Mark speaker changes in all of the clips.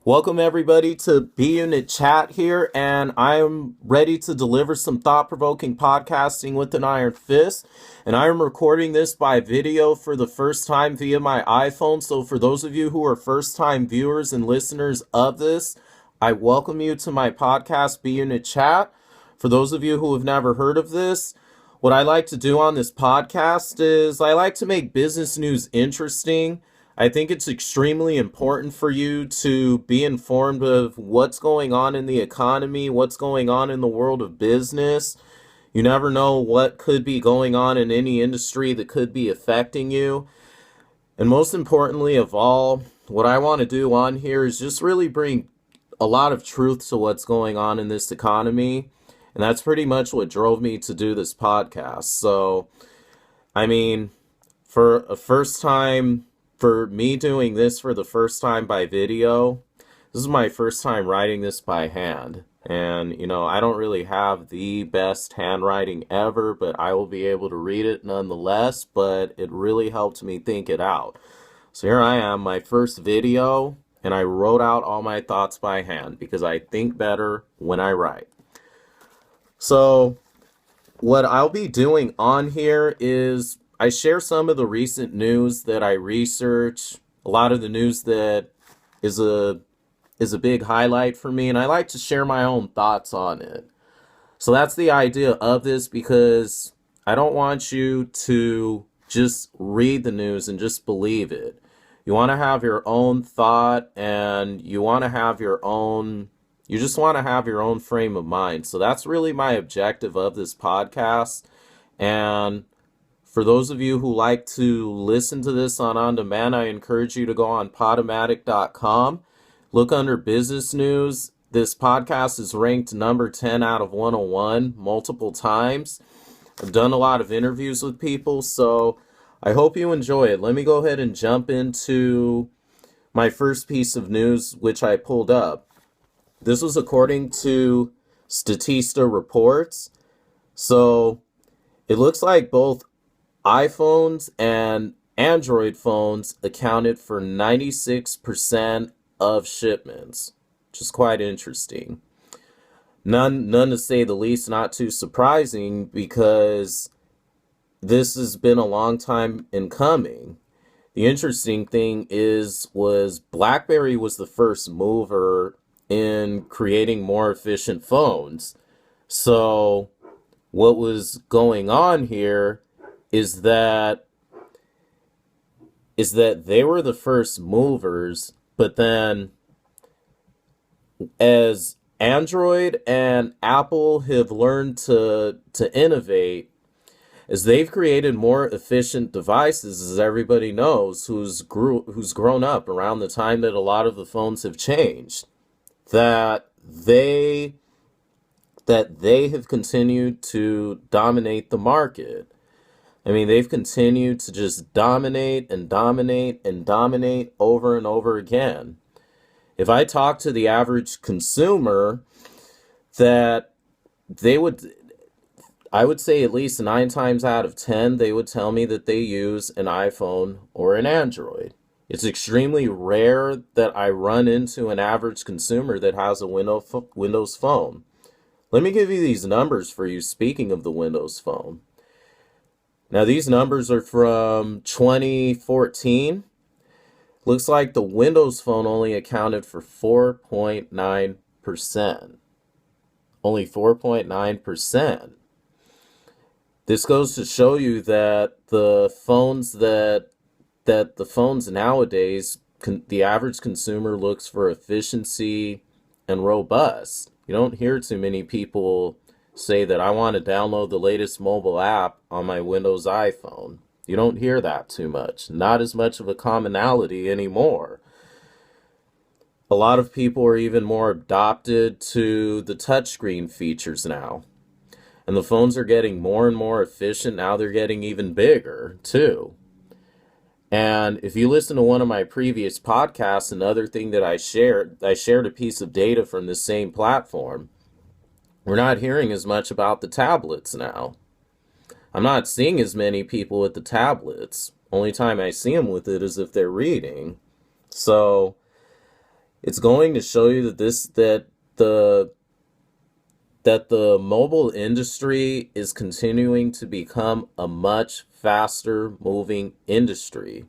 Speaker 1: Welcome everybody to B Unit Chat here, and I'm ready to deliver some thought-provoking podcasting with an iron fist. And I am recording this by video for the first time via my iPhone. So for those of you who are first-time viewers and listeners of this, I welcome you to my podcast, B Unit Chat. For those of you who have never heard of this, what I like to do on this podcast is I like to make business news interesting. I think it's extremely important for you to be informed of what's going on in the economy, what's going on in the world of business. You never know what could be going on in any industry that could be affecting you. And most importantly of all, what I want to do on here is just really bring a lot of truth to what's going on in this economy. And that's pretty much what drove me to do this podcast. So, for a first time, for me doing this for the first time by video, this is my first time writing this by hand. And, I don't really have the best handwriting ever, but I will be able to read it nonetheless. But it really helped me think it out. So here I am, my first video, and I wrote out all my thoughts by hand because I think better when I write. So what I'll be doing on here is I share some of the recent news that I research, a lot of the news that is a big highlight for me, and I like to share my own thoughts on it. So that's the idea of this, because I don't want you to just read the news and just believe it. You want to have your own thought, and you want to have your own, you just want to have your own frame of mind. So that's really my objective of this podcast. And for those of you who like to listen to this on demand, I encourage you to go on podomatic.com. Look under business news. This podcast is ranked number 10 out of 101 multiple times. I've done a lot of interviews with people, so I hope you enjoy it. Let me go ahead and jump into my first piece of news, which I pulled up. This was according to Statista reports. So it looks like both iPhones and Android phones accounted for 96% of shipments, which is quite interesting. None to say the least, not too surprising, because this has been a long time in coming. The interesting thing was Blackberry was the first mover in creating more efficient phones. So what was going on here is that they were the first movers, but then as Android and Apple have learned to innovate, as they've created more efficient devices, as everybody knows who's grown up around the time that a lot of the phones have changed, that they have continued to dominate the market. They've continued to just dominate and dominate and dominate over and over again. If I talk to the average consumer, that I would say at least 9 times out of 10, they would tell me that they use an iPhone or an Android. It's extremely rare that I run into an average consumer that has a Windows phone. Let me give you these numbers for you, speaking of the Windows phone. Now, these numbers are from 2014. Looks like the Windows phone only accounted for 4.9%. Only 4.9%. This goes to show you that the phones nowadays, the average consumer looks for efficiency and robust. You don't hear too many people say that I want to download the latest mobile app on my Windows iPhone. You don't hear that too much. Not as much of a commonality anymore. A lot of people are even more adopted to the touchscreen features now. And the phones are getting more and more efficient. Now they're getting even bigger too. And if you listen to one of my previous podcasts, another thing that I shared a piece of data from the same platform. We're not hearing as much about the tablets now. I'm not seeing as many people with the tablets. Only time I see them with it is if they're reading. So It's going to show you that the mobile industry is continuing to become a much faster moving industry.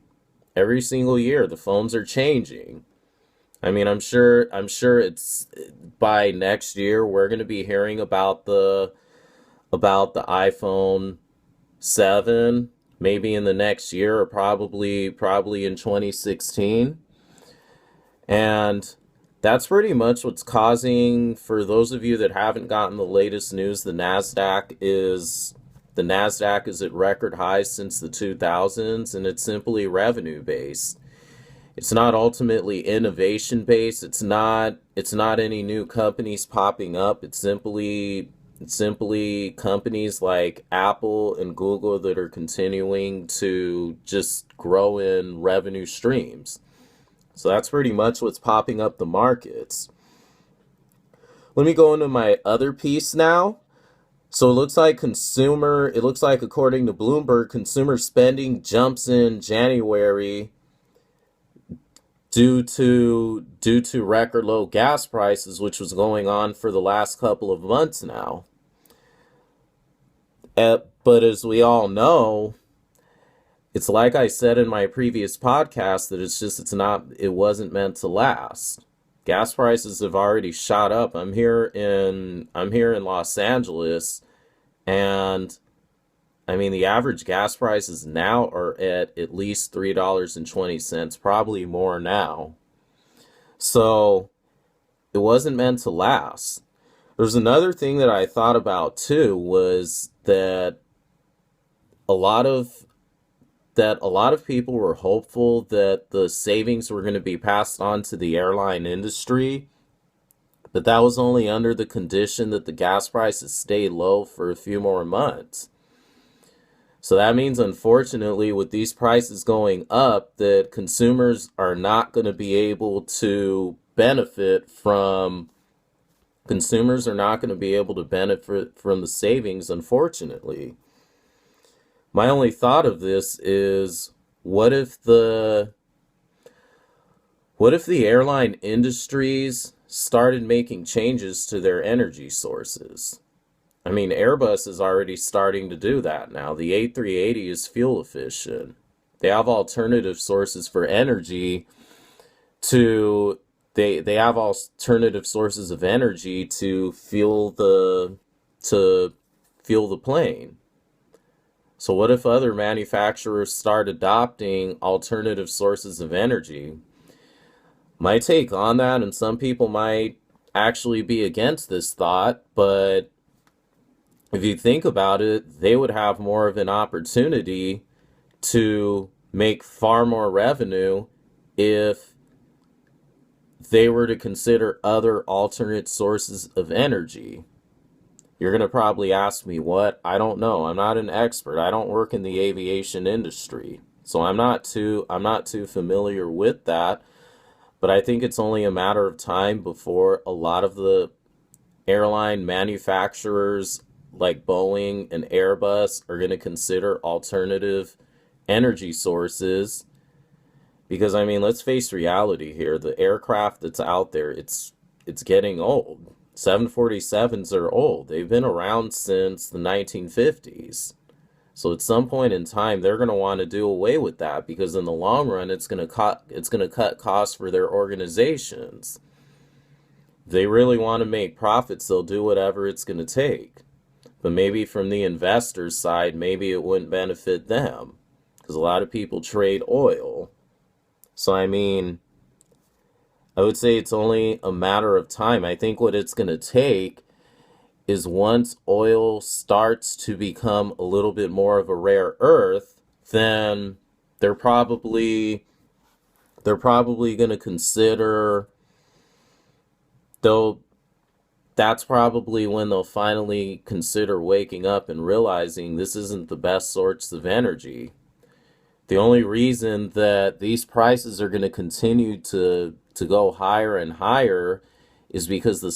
Speaker 1: Every single year, the phones are changing. I mean, I'm sure it's by next year we're going to be hearing about the iPhone 7, maybe in the next year or probably in 2016. And that's pretty much what's causing, for those of you that haven't gotten the latest news, the Nasdaq is at record highs since the 2000s, and it's simply revenue based. It's not ultimately innovation based. It's not any new companies popping up. It's simply companies like Apple and Google that are continuing to just grow in revenue streams. So that's pretty much what's popping up the markets. Let me go into my other piece now. So it looks like according to Bloomberg, consumer spending jumps in January due to record low gas prices, which was going on for the last couple of months now. But as we all know, it's like I said in my previous podcast that it wasn't meant to last. Gas prices have already shot up. I'm here in Los Angeles, and I mean the average gas prices now are at least $3.20, probably more now. So it wasn't meant to last. There's another thing that I thought about too, was a lot of that a lot of people were hopeful that the savings were going to be passed on to the airline industry, but that was only under the condition that the gas prices stay low for a few more months. So that means, unfortunately, with these prices going up, that consumers are not going to be able to benefit from the savings, unfortunately. My only thought of this is, what if the airline industries started making changes to their energy sources? I mean, Airbus is already starting to do that now. The A380 is fuel efficient. They have alternative sources for energy to they have alternative sources of energy to fuel the plane. So what if other manufacturers start adopting alternative sources of energy? My take on that, and some people might actually be against this thought, but if you think about it, they would have more of an opportunity to make far more revenue if they were to consider other alternate sources of energy. You're going to probably ask me, what? I don't know. I'm not an expert. I don't work in the aviation industry. So I'm not too familiar with that, but I think it's only a matter of time before a lot of the airline manufacturers like Boeing and Airbus are going to consider alternative energy sources. Because I mean, let's face reality here. The aircraft that's out there, it's getting old. 747s are old. They've been around since the 1950s. So at some point in time, they're going to want to do away with that, because in the long run, it's going to cut costs for their organizations. If they really want to make profits, they'll do whatever it's going to take. But maybe from the investor's side, maybe it wouldn't benefit them, because a lot of people trade oil. So I mean, I would say it's only a matter of time. I think what it's going to take is, once oil starts to become a little bit more of a rare earth, then they're probably they're probably going to consider they'll that's probably when they'll finally consider waking up and realizing this isn't the best source of energy. The only reason that these prices are going to continue to go higher and higher is because the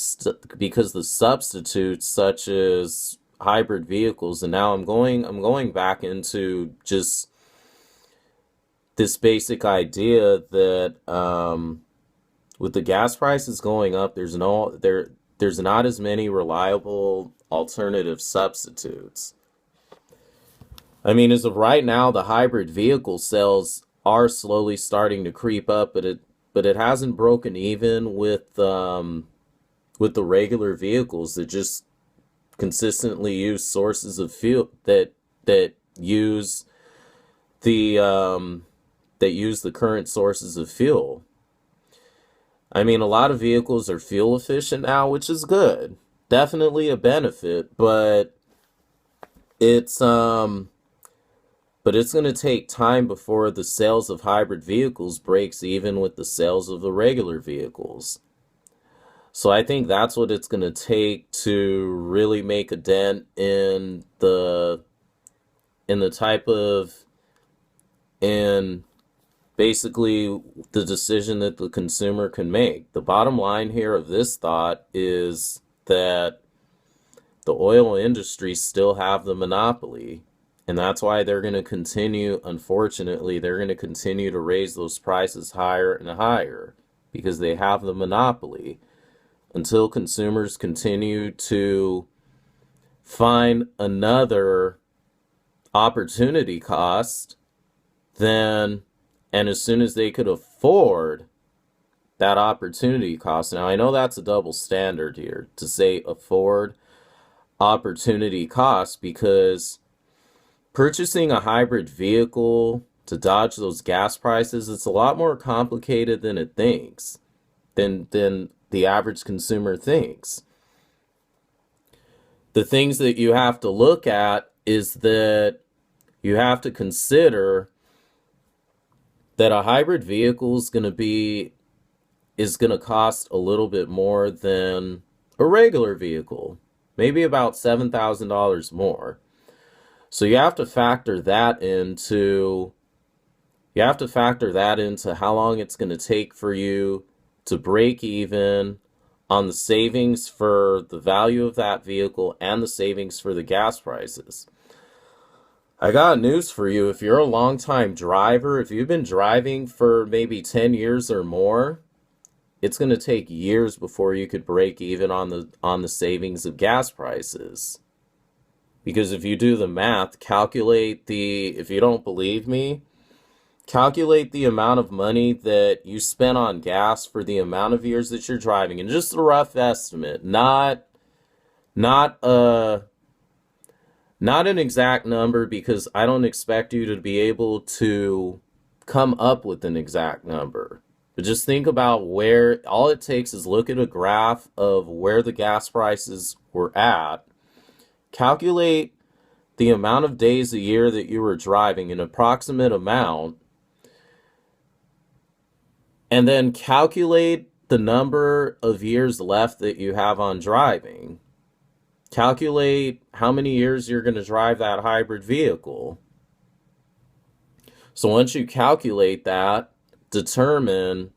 Speaker 1: substitutes, such as hybrid vehicles, and now I'm going back into just this basic idea that With the gas prices going up, there's not as many reliable alternative substitutes. I mean, as of right now, the hybrid vehicle sales are slowly starting to creep up, but it hasn't broken even with the regular vehicles that just consistently use sources of fuel that use the current sources of fuel. I mean, a lot of vehicles are fuel efficient now, which is good. Definitely a benefit, it's um but it's going to take time before the sales of hybrid vehicles breaks even with the sales of the regular vehicles. So I think that's what it's going to take to really make a dent in the type of in basically the decision that the consumer can make. The bottom line here of this thought is that the oil industry still have the monopoly. And that's why they're going to continue, unfortunately, they're going to continue to raise those prices higher and higher because they have the monopoly until consumers continue to find another opportunity cost, then, and as soon as they could afford that opportunity cost. Now, I know that's a double standard here to say afford opportunity cost, because purchasing a hybrid vehicle to dodge those gas prices, it's a lot more complicated than it thinks, than the average consumer thinks. The things that you have to look at is that you have to consider that a hybrid vehicle is going to cost a little bit more than a regular vehicle, maybe about $7,000 more. So you have to factor that into how long it's going to take for you to break even on the savings for the value of that vehicle and the savings for the gas prices. I got news for you. If you're a long-time driver, if you've been driving for maybe 10 years or more, it's going to take years before you could break even on the savings of gas prices. Because if you do the math, if you don't believe me, calculate the amount of money that you spent on gas for the amount of years that you're driving, and just a rough estimate, not an exact number, because I don't expect you to be able to come up with an exact number. But just think about where, all it takes is look at a graph of where the gas prices were at, calculate the amount of days a year that you were driving, an approximate amount, and then calculate the number of years left that you have on driving. Calculate how many years you're going to drive that hybrid vehicle. So once you calculate that, determine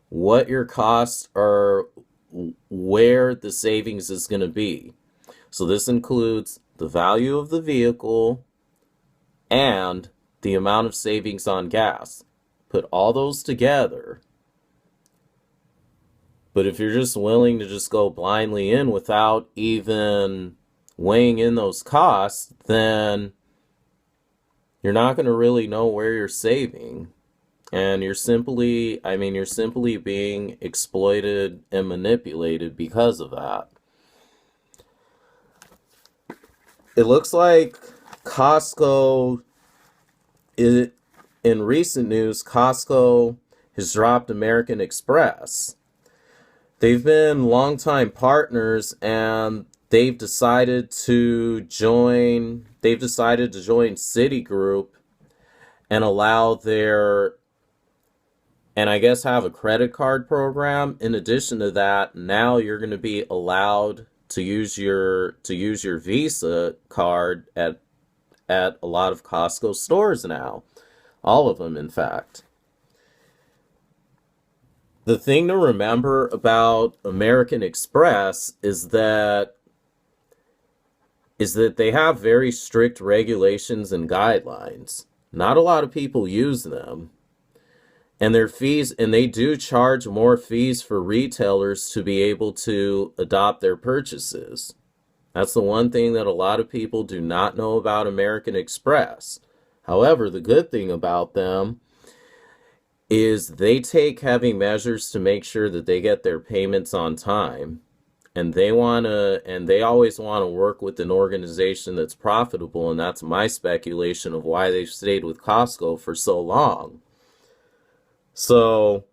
Speaker 1: what your costs are, where the savings is going to be. So this includes the value of the vehicle and the amount of savings on gas. Put all those together. But if you're just willing to just go blindly in without even weighing in those costs, then you're not going to really know where you're saving. And you're simply being exploited and manipulated because of that. It looks like Costco, in recent news, Costco has dropped American Express. They've been longtime partners, and they've decided to join Citigroup and and I guess have a credit card program. In addition to that, now you're going to be allowed to use your Visa card at a lot of Costco stores now. All of them, in fact. The thing to remember about American Express is that they have very strict regulations and guidelines. Not a lot of people use them. And their fees, and they do charge more fees for retailers to be able to adopt their purchases. That's the one thing that a lot of people do not know about American Express. However, the good thing about them is they take heavy measures to make sure that they get their payments on time. And they always want to work with an organization that's profitable, and that's my speculation of why they've stayed with Costco for so long. So,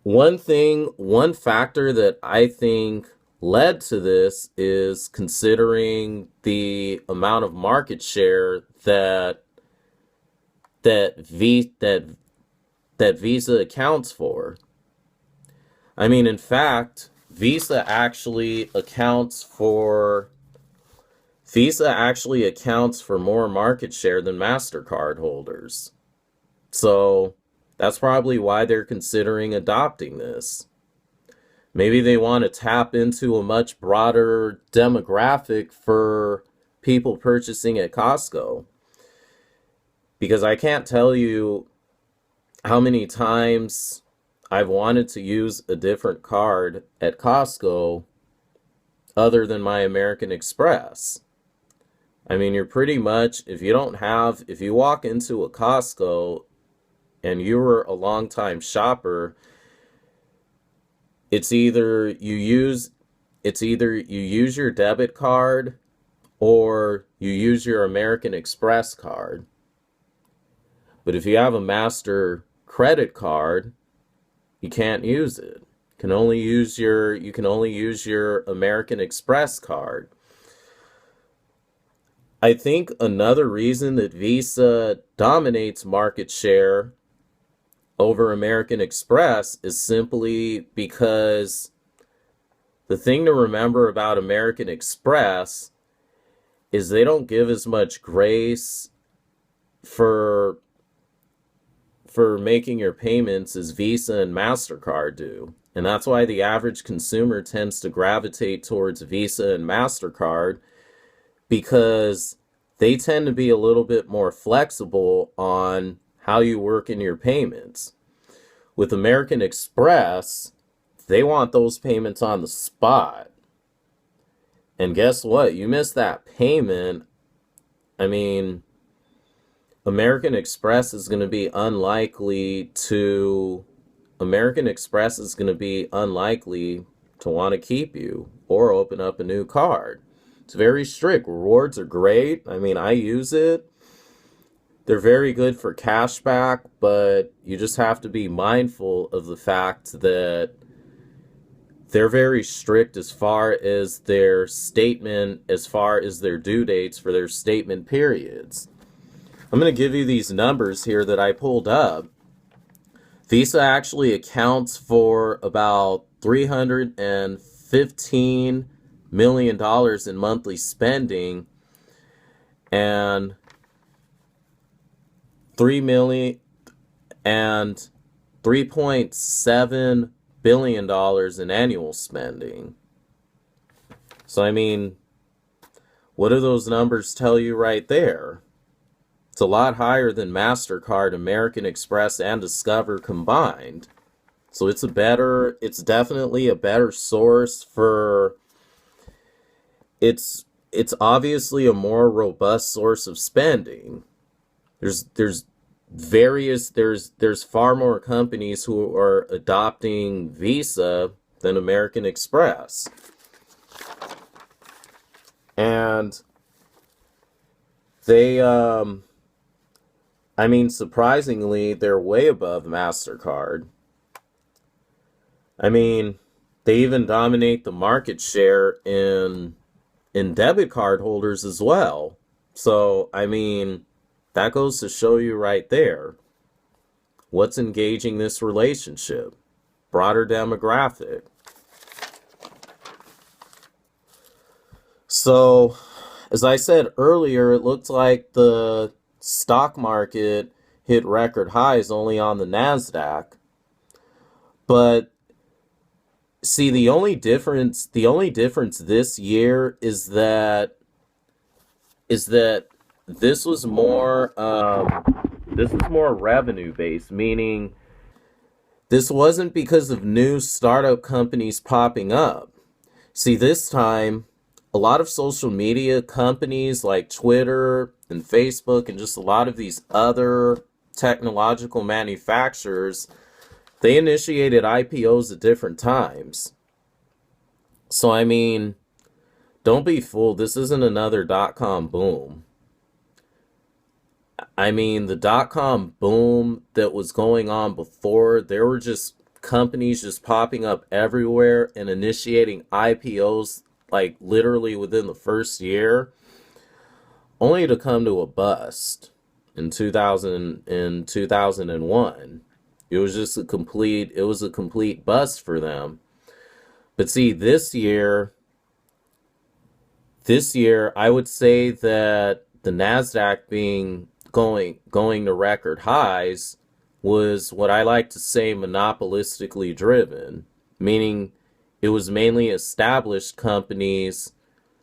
Speaker 1: one factor that I think led to this is considering the amount of market share that Visa accounts for. I mean, in fact, Visa actually accounts for more market share than MasterCard holders. So that's probably why they're considering adopting this. Maybe they want to tap into a much broader demographic for people purchasing at Costco. Because I can't tell you how many times I've wanted to use a different card at Costco other than my American Express. I mean, you're pretty much, if you walk into a Costco and you're a longtime shopper, it's either you use your debit card or you use your American Express card. But if you have a Master credit card, you can't use it. You can only use your American Express card. I think another reason that Visa dominates market share over American Express is simply because the thing to remember about American Express is they don't give as much grace for making your payments as Visa and MasterCard do. And that's why the average consumer tends to gravitate towards Visa and MasterCard, because they tend to be a little bit more flexible on how you work in your payments. With American Express, they want those payments on the spot. And guess what? You miss that payment, I mean, American Express is going to be unlikely to want to keep you or open up a new card. It's very strict. Rewards are great. I mean, I use it. They're very good for cashback, but you just have to be mindful of the fact that they're very strict as far as their due dates for their statement periods. I'm going to give you these numbers here that I pulled up. Visa actually accounts for about $315 million in monthly spending and $3.7 billion in annual spending. So, I mean, what do those numbers tell you right there? It's a lot higher than MasterCard, American Express, and Discover combined. So it's definitely a better source for, it's obviously a more robust source of spending. There's far more companies who are adopting Visa than American Express. And they, I mean, surprisingly, they're way above MasterCard. I mean, they even dominate the market share in debit card holders as well. So, I mean, that goes to show you right there what's engaging this relationship. Broader demographic. So, as I said earlier, it looked like the stock market hit record highs only on the NASDAQ. But see, the only difference this year is that this was more This is more revenue based, meaning this wasn't because of new startup companies popping up. See, this time, a lot of social media companies like Twitter and Facebook and just a lot of these other technological manufacturers, they initiated IPOs at different times. So, I mean, don't be fooled. This isn't another dot-com boom. I mean, the dot-com boom that was going on before, there were just companies just popping up everywhere and initiating IPOs like literally within the first year, only to come to a bust in 2001. It was just a complete bust for them. But see, this year, I would say that the NASDAQ going to record highs was what I like to say monopolistically driven, meaning it was mainly established companies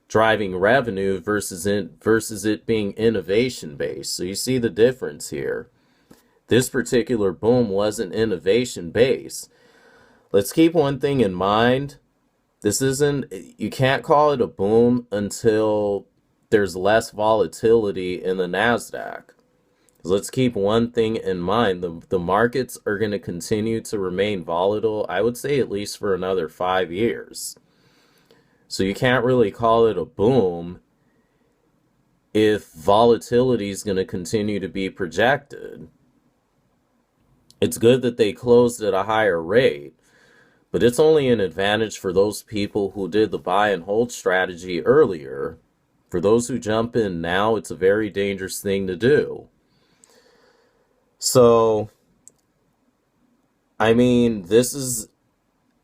Speaker 1: driving revenue versus it being innovation based. So you see the difference here. This particular boom wasn't innovation based. Let's keep one thing in mind. You can't call it a boom until there's less volatility in the NASDAQ. Let's keep one thing in mind. The markets are going to continue to remain volatile, I would say at least for another 5 years. So you can't really call it a boom if volatility is going to continue to be projected. It's good that they closed at a higher rate, but it's only an advantage for those people who did the buy and hold strategy earlier. For those who jump in now, it's a very dangerous thing to do. So, I mean, this is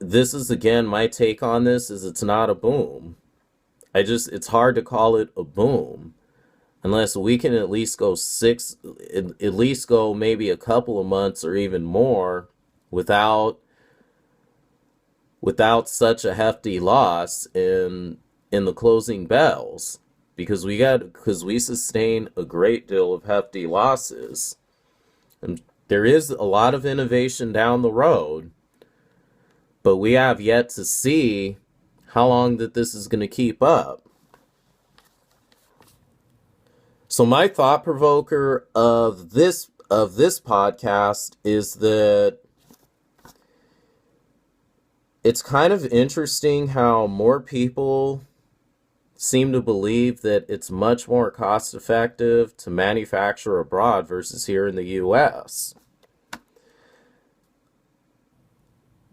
Speaker 1: again my take on this is it's not a boom. It's hard to call it a boom unless we can at least go maybe a couple of months or even more without such a hefty loss in the closing bells, because we sustain a great deal of hefty losses. And there is a lot of innovation down the road, but we have yet to see how long that this is going to keep up. So my thought provoker of this podcast is that it's kind of interesting how more people seem to believe that it's much more cost effective to manufacture abroad versus here in the US.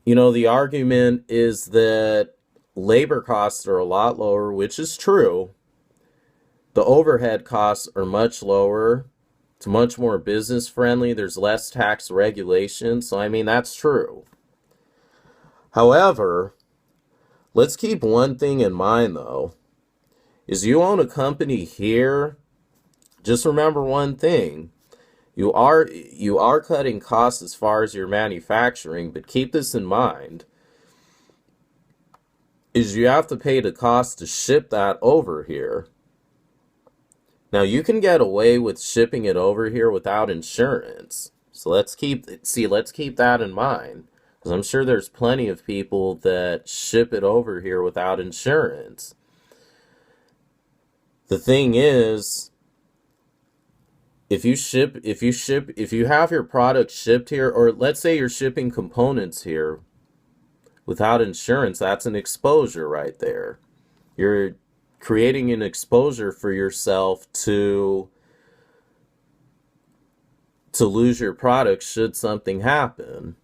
Speaker 1: You know, the argument is that labor costs are a lot lower, which is true. The overhead costs are much lower. It's much more business friendly. There's less tax regulation. So, I mean, that's true. However, let's keep one thing in mind, though. Is you own a company here, just remember one thing. You are cutting costs as far as your manufacturing, but keep this in mind. Is you have to pay the cost to ship that over here. Now you can get away with shipping it over here without insurance. So let's keep that in mind. Because I'm sure there's plenty of people that ship it over here without insurance. The thing is, if you have your product shipped here, or let's say you're shipping components here without insurance, that's an exposure right there. You're creating an exposure for yourself to lose your product should something happen.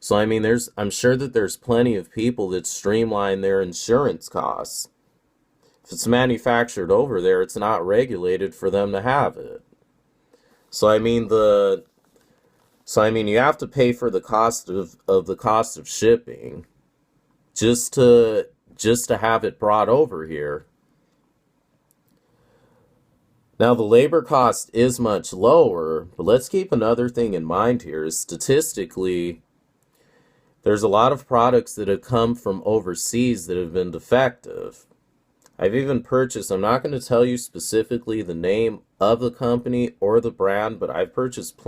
Speaker 1: So I mean, I'm sure that there's plenty of people that streamline their insurance costs. If it's manufactured over there, it's not regulated for them to have it. So I mean you have to pay for the cost of shipping just to have it brought over here. Now the labor cost is much lower, but let's keep another thing in mind here is statistically there's a lot of products that have come from overseas that have been defective. I've even purchased, I'm not going to tell you specifically the name of the company or the brand, but I've purchased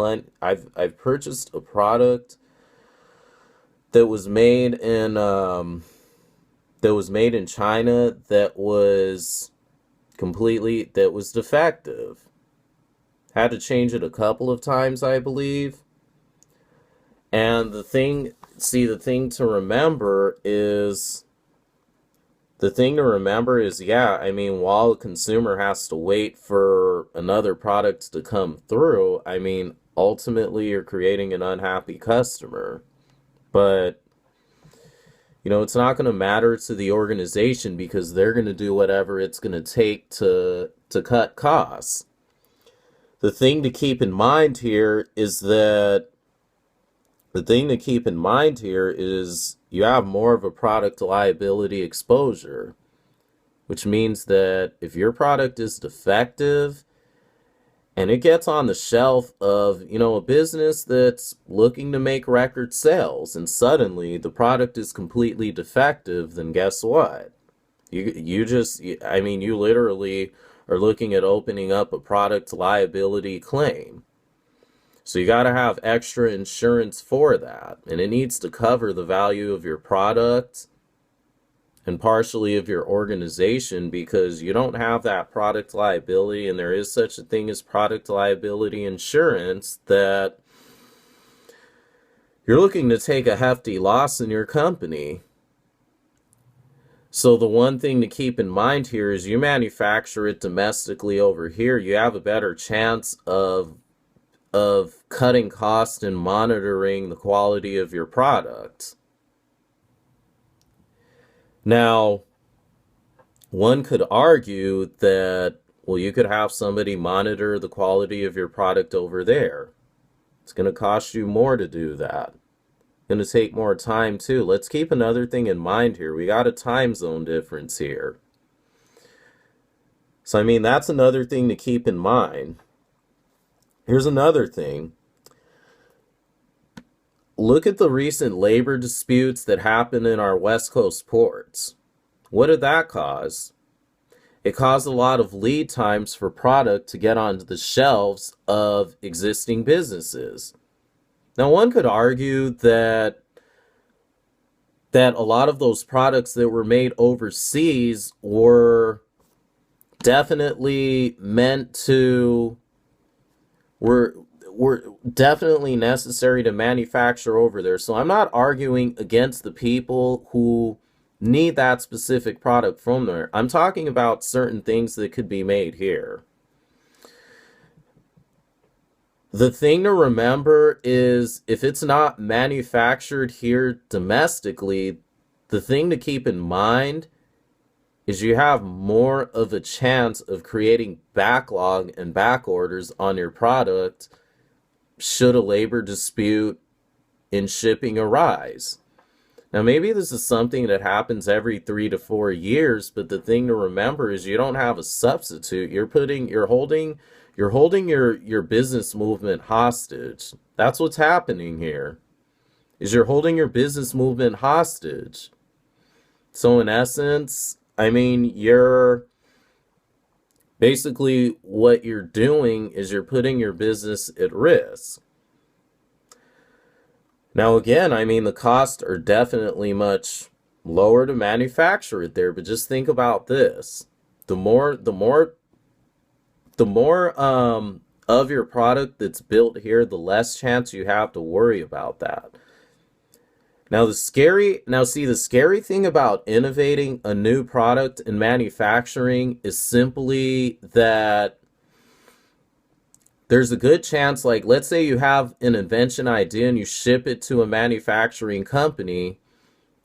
Speaker 1: I've purchased a product that was made in China that was defective. Had to change it a couple of times, I believe. And the thing to remember is, yeah, I mean, while a consumer has to wait for another product to come through, I mean, ultimately you're creating an unhappy customer. But, it's not going to matter to the organization because they're going to do whatever it's going to take to cut costs. The thing to keep in mind here is you have more of a product liability exposure, which means that if your product is defective and it gets on the shelf of, a business that's looking to make record sales and suddenly the product is completely defective, then guess what? You literally are looking at opening up a product liability claim. So you got to have extra insurance for that. And it needs to cover the value of your product and partially of your organization because you don't have that product liability, and there is such a thing as product liability insurance, that you're looking to take a hefty loss in your company. So the one thing to keep in mind here is you manufacture it domestically over here, you have a better chance of cutting costs and monitoring the quality of your product. Now, one could argue that, well, you could have somebody monitor the quality of your product over there. It's going to cost you more to do that. It's going to take more time too. Let's keep another thing in mind here. We got a time zone difference here. So, I mean, that's another thing to keep in mind. Here's another thing. Look at the recent labor disputes that happened in our West Coast ports. What did that cause? It caused a lot of lead times for product to get onto the shelves of existing businesses. Now, one could argue that a lot of those products that were made overseas were definitely were definitely necessary to manufacture over there. So I'm not arguing against the people who need that specific product from there. I'm talking about certain things that could be made here. The thing to remember is if it's not manufactured here domestically, the thing to keep in mind is you have more of a chance of creating backlog and back orders on your product should a labor dispute in shipping arise. Now, maybe this is something that happens every 3 to 4 years, but the thing to remember is you don't have a substitute. You're holding your business movement hostage. That's what's happening here. Is you're holding your business movement hostage. So in essence, I mean, basically what you're doing is you're putting your business at risk. Now, again, I mean, the costs are definitely much lower to manufacture it there, but just think about this. The more of your product that's built here, the less chance you have to worry about that. Now, the scary thing about innovating a new product in manufacturing is simply that there's a good chance, like, let's say you have an invention idea and you ship it to a manufacturing company.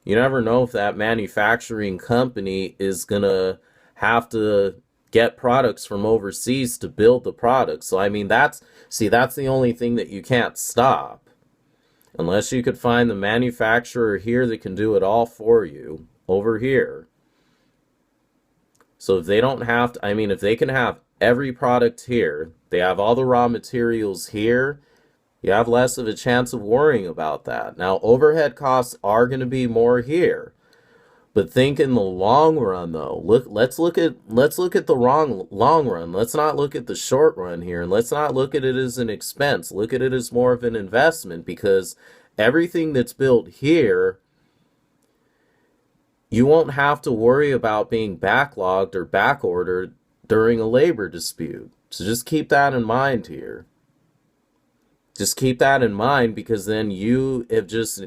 Speaker 1: You never know if that manufacturing company is going to have to get products from overseas to build the product. So, I mean, that's the only thing that you can't stop. Unless you could find the manufacturer here that can do it all for you over here. So if they don't have to, I mean, if they can have every product here, they have all the raw materials here, you have less of a chance of worrying about that. Now, overhead costs are going to be more here. But think in the long run, though. Let's look at the long run. Let's not look at the short run here, and let's not look at it as an expense. Look at it as more of an investment, because everything that's built here, you won't have to worry about being backlogged or backordered during a labor dispute. So just keep that in mind here. Just keep that in mind, because then you have just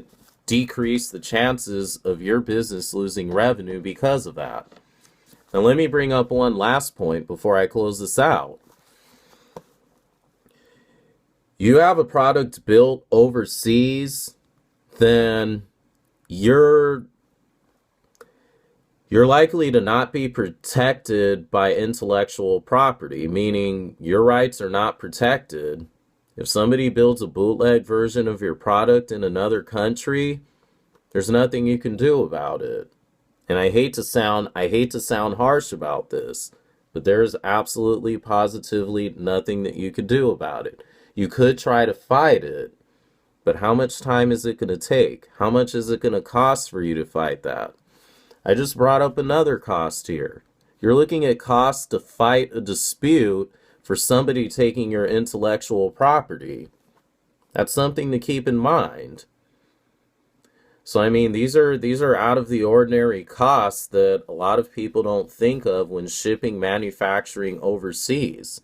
Speaker 1: decreased the chances of your business losing revenue because of that. Now let me bring up one last point before I close this out. You have a product built overseas, then you're likely to not be protected by intellectual property, meaning your rights are not protected. If somebody builds a bootleg version of your product in another country, there's nothing you can do about it. And I hate to sound harsh about this, but there's absolutely positively nothing that you could do about it. You could try to fight it, but how much time is it going to take? How much is it going to cost for you to fight that? I just brought up another cost here. You're looking at costs to fight a dispute for somebody taking your intellectual property. That's something to keep in mind. So I mean, these are out of the ordinary costs that a lot of people don't think of when shipping manufacturing overseas.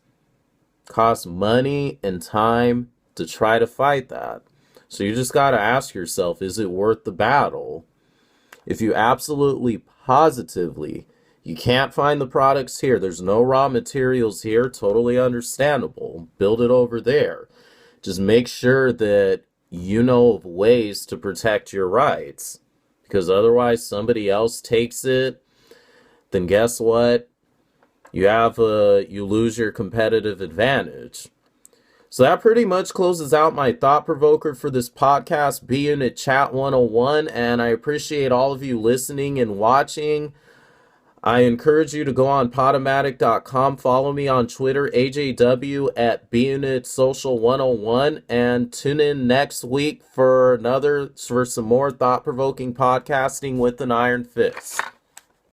Speaker 1: Costs money and time to try to fight that. So you just got to ask yourself, is it worth the battle? If you absolutely positively you can't find the products here, there's no raw materials here, totally understandable. Build it over there. Just make sure that you know of ways to protect your rights, because otherwise somebody else takes it, then guess what? You lose your competitive advantage. So that pretty much closes out my thought provoker for this podcast, B Unit Chat 101, and I appreciate all of you listening and watching. I encourage you to go on Podomatic.com, follow me on Twitter, AJW at BUnitSocial101, and tune in next week for some more thought-provoking podcasting with an iron fist.